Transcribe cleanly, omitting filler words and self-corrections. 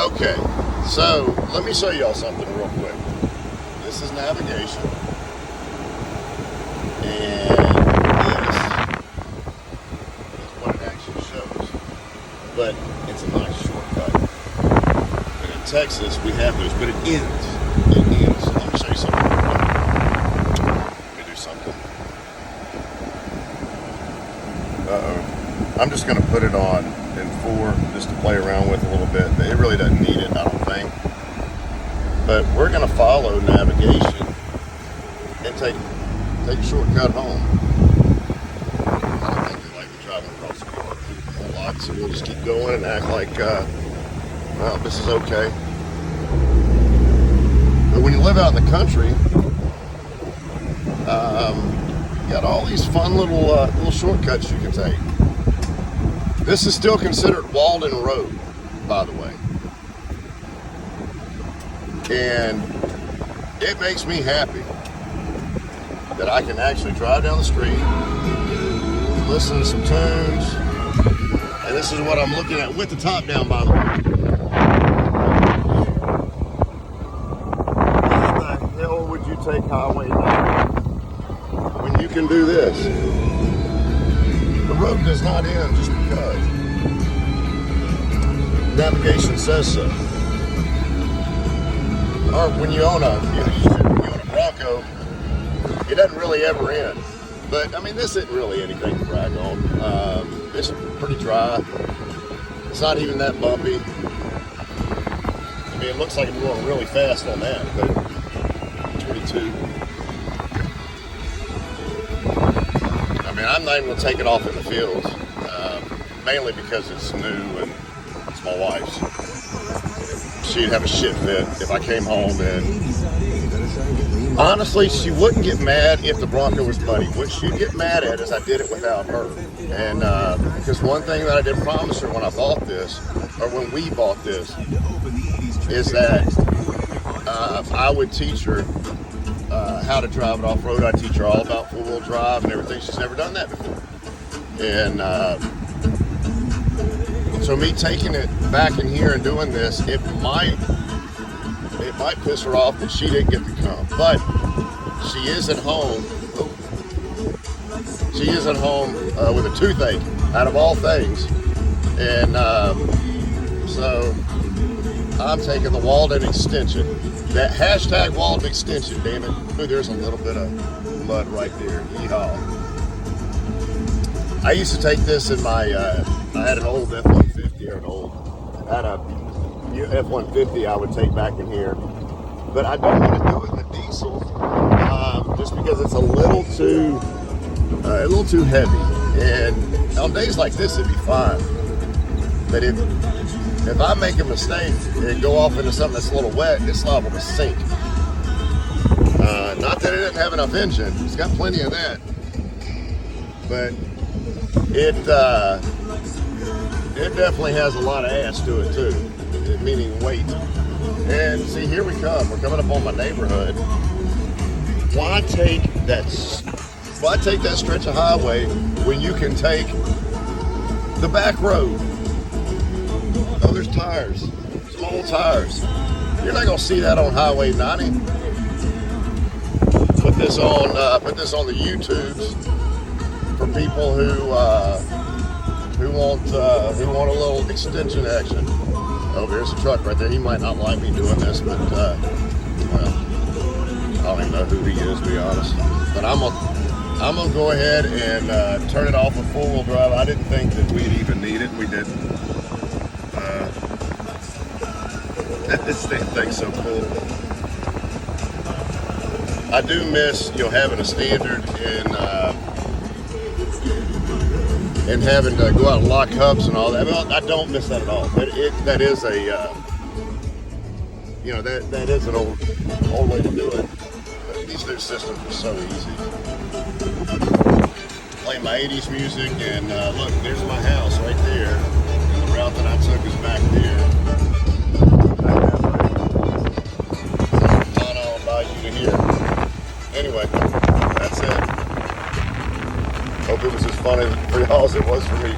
Okay, so let me show y'all something real quick. This is navigation, and this is what it actually shows. But it's a nice shortcut. And in Texas, we have those, but it ends. It ends. Let me show you something real quick. Let me do something. I'm just going to put it on in 4 just to play around with a little bit. It really doesn't need it, I don't think. But we're going to follow navigation and take a shortcut home. I don't think they like to travel across the park a whole lot, so we'll just keep going and act like, well, this is okay. But when you live out in the country, you got all these fun little shortcuts you can take. This is still considered Walden Road, by the way. And it makes me happy that I can actually drive down the street, listen to some tunes, and this is what I'm looking at with the top down, by the way. Why the hell would you take Highway 9 when you can do this? The road does not end just because navigation says so. Or when you own a Bronco, it doesn't really ever end. But I mean, this isn't really anything to brag on. It's pretty dry. It's not even that bumpy. I mean, it looks like I'm going really fast on that, but 22. I mean, I'm not even gonna take it off in the fields, mainly because it's new and it's my wife's. She'd have a shit fit if I came home, and honestly, she wouldn't get mad if the Bronco was muddy. What she'd get mad at is I did it without her. And because one thing that I did promise her when I bought this, or when we bought this, is that I would teach her how to drive it off-road. I'd teach her all about four-wheel drive and everything. She's never done that before. And so me taking it back in here and doing this, it might piss her off that she didn't get to come. But she is at home. She is at home with a toothache, out of all things. And so I'm taking the Walden extension. That hashtag Walden extension, damn it. Ooh, there's a little bit of mud right there. Yeehaw. I used to take this in my, I had an old F-150 or I had a F-150 I would take back in here. But I don't want to do it in the diesel just because it's a little too heavy. And on days like this, it'd be fine. But if I make a mistake and go off into something that's a little wet, it's liable to sink. Not that it doesn't have enough engine. It's got plenty of that. But it definitely has a lot of ass to it too, meaning weight. And see, here we come. We're coming up on my neighborhood. Why take that stretch of highway when you can take the back road? Oh, there's tires, small tires. You're not gonna see that on Highway 90. Put this on the YouTubes for people who want a little extension action. Oh, there's a truck right there. He might not like me doing this, but well, I don't even know who he is, to be honest. But I'm gonna go ahead and turn it off with four-wheel drive. I didn't think that we'd even need it. We didn't. This thing's so cool. I do miss, having a standard and having to go out and lock hubs and all that. Well, I don't miss that at all. But that is a, that is an old way to do it. But these new systems are so easy. Play my 80s music, and look, there's my house right there. And the route that I took is back there. Not all about you to hear. Anyway, that's it. Hope it was as funny for y'all as it was for me.